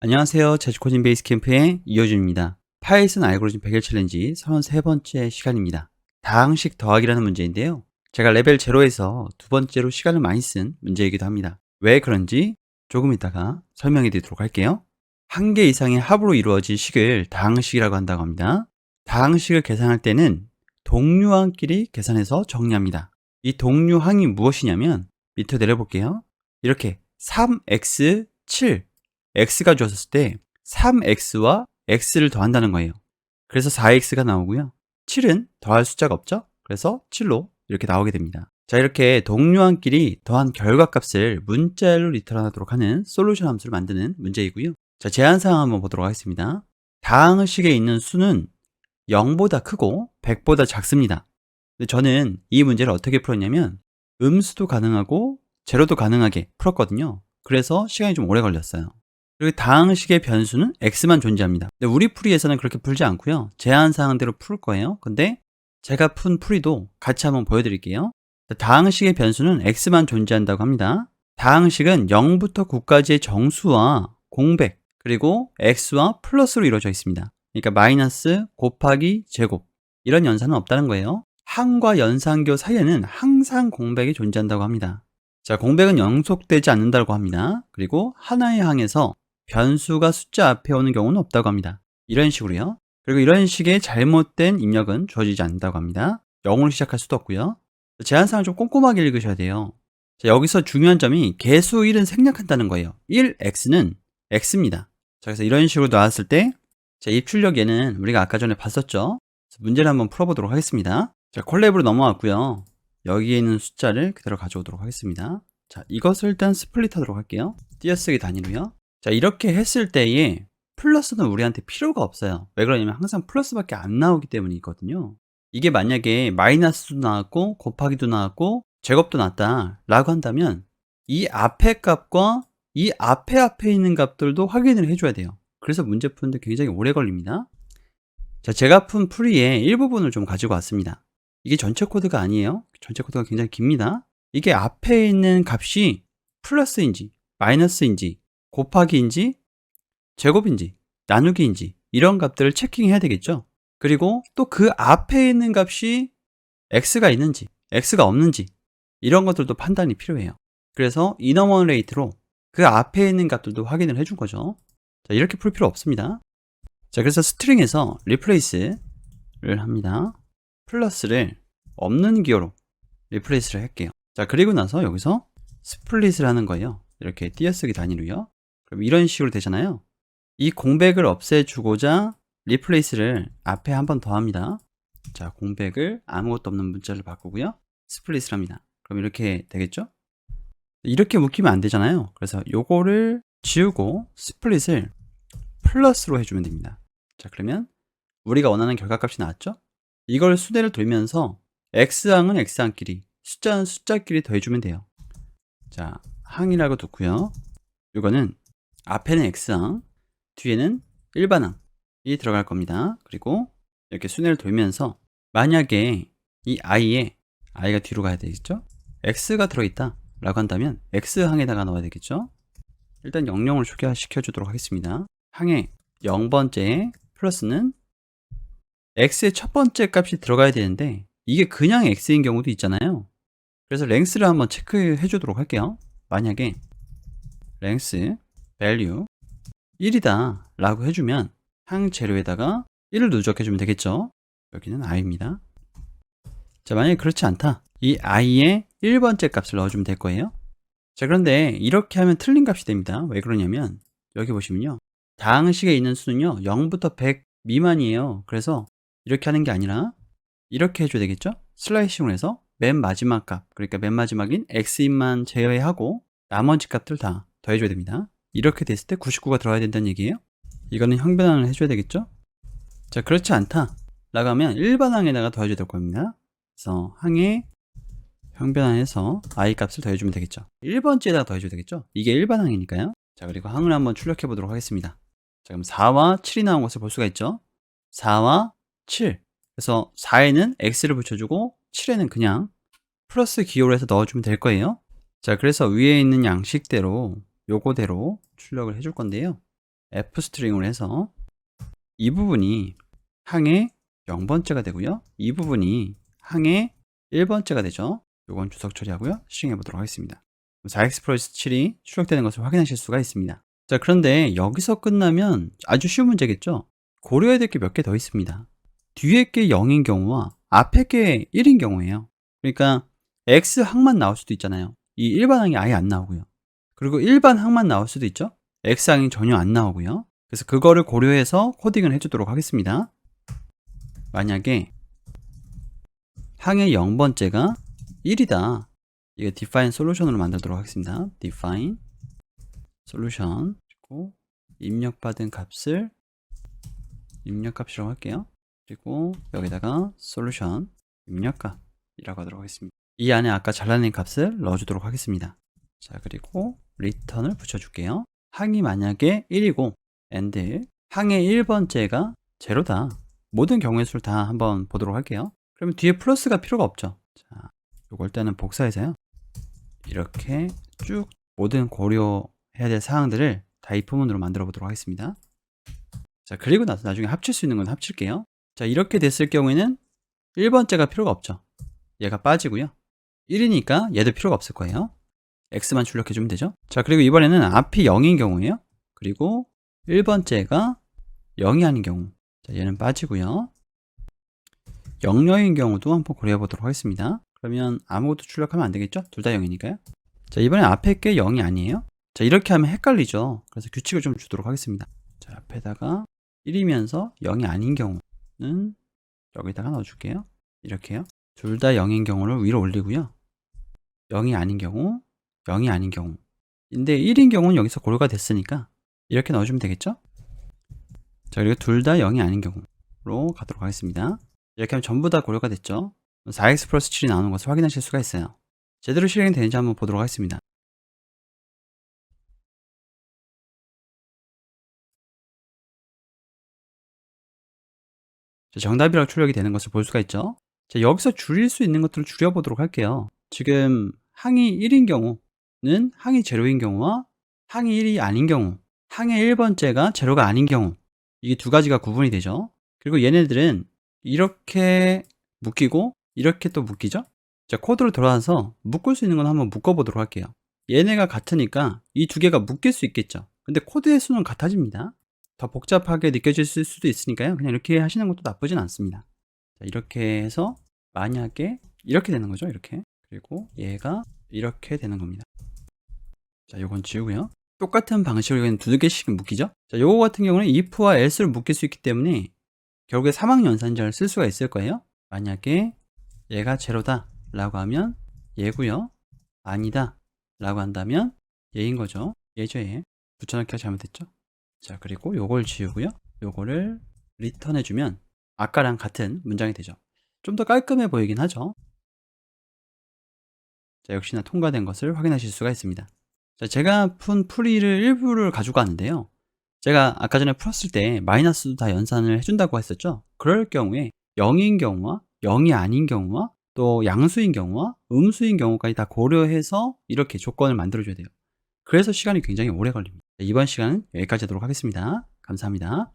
안녕하세요. 재즈코딩 베이스캠프의 이호준입니다. 파이썬 알고리즘 100일 챌린지 33번째 시간입니다. 다항식 더하기라는 문제인데요. 제가 레벨 0에서 두 번째로 시간을 많이 쓴 문제이기도 합니다. 왜 그런지 조금 이따가 설명해 드리도록 할게요. 한 개 이상의 합으로 이루어진 식을 다항식이라고 한다고 합니다. 다항식을 계산할 때는 동류항끼리 계산해서 정리합니다. 이 동류항이 무엇이냐면 밑으로 내려볼게요. 이렇게 3x, 7 x가 주어졌을 때 3x와 x를 더한다는 거예요. 그래서 4x가 나오고요. 7은 더할 숫자가 없죠? 그래서 7로 이렇게 나오게 됩니다. 자, 이렇게 동류항끼리 더한 결과값을 문자열로 리턴하도록 하는 솔루션 함수를 만드는 문제이고요. 자, 제한사항 한번 보도록 하겠습니다. 다항식에 있는 수는 0보다 크고 100보다 작습니다. 근데 저는 이 문제를 어떻게 풀었냐면 음수도 가능하고 제로도 가능하게 풀었거든요. 그래서 시간이 좀 오래 걸렸어요. 그리고 다항식의 변수는 x만 존재합니다. 근데 우리 풀이에서는 그렇게 풀지 않고요. 제한사항대로 풀 거예요. 근데 제가 푼 풀이도 같이 한번 보여드릴게요. 다항식의 변수는 x만 존재한다고 합니다. 다항식은 0부터 9까지의 정수와 공백, 그리고 x와 플러스로 이루어져 있습니다. 그러니까 마이너스, 곱하기, 제곱 이런 연산은 없다는 거예요. 항과 연산교 사이에는 항상 공백이 존재한다고 합니다. 자, 공백은 연속되지 않는다고 합니다. 그리고 하나의 항에서 변수가 숫자 앞에 오는 경우는 없다고 합니다. 이런 식으로요. 그리고 이런 식의 잘못된 입력은 주어지지 않는다고 합니다. 0으로 시작할 수도 없고요. 제한사항을 좀 꼼꼼하게 읽으셔야 돼요. 자, 여기서 중요한 점이 개수 1은 생략한다는 거예요. 1x는 x입니다. 자, 그래서 이런 식으로 나왔을 때 자, 입출력 얘는 우리가 아까 전에 봤었죠. 문제를 한번 풀어보도록 하겠습니다. 자, 콜랩으로 넘어왔고요. 여기에 있는 숫자를 그대로 가져오도록 하겠습니다. 자, 이것을 일단 스플릿 하도록 할게요. 띄어쓰기 단위로요. 자, 이렇게 했을 때에 플러스는 우리한테 필요가 없어요. 왜 그러냐면 항상 플러스밖에 안 나오기 때문이거든요. 이게 만약에 마이너스도 나왔고 곱하기도 나왔고 제곱도 나왔다 라고 한다면 이 앞에 값과 이 앞에 있는 값들도 확인을 해줘야 돼요. 그래서 문제 푸는데 굉장히 오래 걸립니다. 자, 제가 푼 풀이의 일부분을 좀 가지고 왔습니다. 이게 전체 코드가 아니에요. 전체 코드가 굉장히 깁니다. 이게 앞에 있는 값이 플러스인지 마이너스인지 곱하기인지 제곱인지 나누기인지 이런 값들을 체킹해야 되겠죠. 그리고 또 그 앞에 있는 값이 x가 있는지 x가 없는지 이런 것들도 판단이 필요해요. 그래서 이너머레이트로 그 앞에 있는 값들도 확인을 해준 거죠. 자, 이렇게 풀 필요 없습니다. 자, 그래서 스트링에서 replace를 합니다. 플러스를 없는 기호로 리플레이스를 할게요. 자, 그리고 나서 여기서 스플릿을 하는 거예요. 이렇게 띄어쓰기 단위로요. 그럼 이런 식으로 되잖아요. 이 공백을 없애주고자 리플레이스를 앞에 한 번 더 합니다. 자, 공백을 아무것도 없는 문자를 바꾸고요. 스플릿을 합니다. 그럼 이렇게 되겠죠? 이렇게 묶이면 안 되잖아요. 그래서 요거를 지우고 스플릿을 플러스로 해주면 됩니다. 자, 그러면 우리가 원하는 결과값이 나왔죠? 이걸 수대를 돌면서 x항은 x항끼리, 숫자는 숫자끼리 더해주면 돼요. 자, 항이라고 두고요. 이거는 앞에는 x항, 뒤에는 일반항이 들어갈 겁니다. 그리고 이렇게 순회를 돌면서 만약에 이 i가 뒤로 가야 되겠죠? x가 들어있다 라고 한다면 x항에다가 넣어야 되겠죠? 일단 00을 초기화시켜 주도록 하겠습니다. 항의 0번째 플러스는 x의 첫 번째 값이 들어가야 되는데 이게 그냥 x인 경우도 있잖아요. 그래서 랭스를 한번 체크해 주도록 할게요. 만약에 랭스 value 1이다 라고 해주면 항 재료에다가 1을 누적해 주면 되겠죠. 여기는 i입니다. 자, 만약에 그렇지 않다, 이 i의 1번째 값을 넣어주면 될 거예요. 자, 그런데 이렇게 하면 틀린 값이 됩니다. 왜 그러냐면 여기 보시면요, 다항식에 있는 수는요 0부터 100 미만이에요. 그래서 이렇게 하는 게 아니라 이렇게 해줘야 되겠죠. 슬라이싱을 해서 맨 마지막 값, 그러니까 맨 마지막인 x인만 제외하고 나머지 값들 다 더해줘야 됩니다. 이렇게 됐을 때 99가 들어가야 된다는 얘기예요. 이거는 형변환을 해줘야 되겠죠. 자, 그렇지 않다 라고 하면 일반항에다가 더해줘야 될 겁니다. 그래서 항에 형변환해서 i 값을 더해주면 되겠죠. 1번째에다가 더해줘야 되겠죠. 이게 일반항이니까요. 자, 그리고 항을 한번 출력해 보도록 하겠습니다. 자, 그럼 4와 7이 나온 것을 볼 수가 있죠. 4와 7. 그래서 4에는 x를 붙여주고 7에는 그냥 플러스 기호로 해서 넣어주면 될 거예요. 자, 그래서 위에 있는 양식대로 요거대로 출력을 해줄 건데요. F 스트링으로 해서 이 부분이 항의 0번째가 되고요. 이 부분이 항의 1번째가 되죠. 요건 주석 처리하고요. 실행해 보도록 하겠습니다. 4x 플러스 7이 출력되는 것을 확인하실 수가 있습니다. 자, 그런데 여기서 끝나면 아주 쉬운 문제겠죠? 고려해야 될 게 몇 개 더 있습니다. 뒤에 게 0인 경우와 앞에 게 1인 경우예요. 그러니까 x 항만 나올 수도 있잖아요. 이 일반 항이 아예 안 나오고요. 그리고 일반 항만 나올 수도 있죠. x 항이 전혀 안 나오고요. 그래서 그거를 고려해서 코딩을 해주도록 하겠습니다. 만약에 항의 0번째가 1이다. 이거 define solution으로 만들도록 하겠습니다. define solution 그리고 입력받은 값을 입력값이라고 할게요. 그리고 여기다가 solution 입력값이라고 하도록 하겠습니다. 이 안에 아까 잘라낸 값을 넣어주도록 하겠습니다. 자, 그리고 return을 붙여줄게요. 항이 만약에 1이고 and 항의 1번째가 0다. 모든 경우의 수를 다 한번 보도록 할게요. 그러면 뒤에 플러스가 필요가 없죠. 자, 요걸 일단은 복사해서요. 이렇게 쭉 모든 고려해야 될 사항들을 다 if 문으로 만들어 보도록 하겠습니다. 자, 그리고 나서 나중에 합칠 수 있는 건 합칠게요. 자, 이렇게 됐을 경우에는 1번째가 필요가 없죠. 얘가 빠지고요. 1이니까 얘도 필요가 없을 거예요. x만 출력해 주면 되죠. 자, 그리고 이번에는 앞이 0인 경우예요. 그리고 1번째가 0이 아닌 경우. 자, 얘는 빠지고요. 0녀인 경우도 한번 고려해 보도록 하겠습니다. 그러면 아무것도 출력하면 안 되겠죠? 둘 다 0이니까요. 자, 이번에 앞에 게 0이 아니에요. 자, 이렇게 하면 헷갈리죠. 그래서 규칙을 좀 주도록 하겠습니다. 자, 앞에다가 1이면서 0이 아닌 경우는 여기다가 넣어줄게요. 이렇게요. 둘 다 0인 경우를 위로 올리고요. 0이 아닌 경우, 0이 아닌 경우. 근데 1인 경우는 여기서 고려가 됐으니까 이렇게 넣어주면 되겠죠? 자, 그리고 둘 다 0이 아닌 경우로 가도록 하겠습니다. 이렇게 하면 전부 다 고려가 됐죠? 4x 플러스 7이 나오는 것을 확인하실 수가 있어요. 제대로 실행이 되는지 한번 보도록 하겠습니다. 자, 정답이라고 출력이 되는 것을 볼 수가 있죠? 자, 여기서 줄일 수 있는 것들을 줄여보도록 할게요. 지금 항이 1인 경우는 항이 0인 경우와 항이 1이 아닌 경우, 항의 1번째가 0가 아닌 경우, 이게 두 가지가 구분이 되죠. 그리고 얘네들은 이렇게 묶이고 이렇게 또 묶이죠. 자, 코드로 돌아와서 묶을 수 있는 건 한번 묶어보도록 할게요. 얘네가 같으니까 이 두 개가 묶일 수 있겠죠. 근데 코드의 수는 같아집니다. 더 복잡하게 느껴질 수도 있으니까요. 그냥 이렇게 하시는 것도 나쁘진 않습니다. 자, 이렇게 해서 만약에 이렇게 되는 거죠. 이렇게. 그리고 얘가 이렇게 되는 겁니다. 자, 요건 지우고요. 똑같은 방식으로 이건 두 개씩 묶이죠. 자, 요거 같은 경우는 if와 else를 묶일 수 있기 때문에 결국에 사망연산자를 쓸 수가 있을 거예요. 만약에 얘가 0다 라고 하면 얘고요. 아니다 라고 한다면 얘인 거죠. 얘죠, 얘. 붙여넣기가 잘못됐죠. 자, 그리고 요걸 지우고요. 요거를 리턴 해주면 아까랑 같은 문장이 되죠. 좀 더 깔끔해 보이긴 하죠. 자, 역시나 통과된 것을 확인하실 수가 있습니다. 자, 제가 푼 풀이를 일부를 가지고 왔는데요. 제가 아까 전에 풀었을 때 마이너스도 다 연산을 해준다고 했었죠. 그럴 경우에 0인 경우와 0이 아닌 경우와 또 양수인 경우와 음수인 경우까지 다 고려해서 이렇게 조건을 만들어줘야 돼요. 그래서 시간이 굉장히 오래 걸립니다. 이번 시간은 여기까지 하도록 하겠습니다. 감사합니다.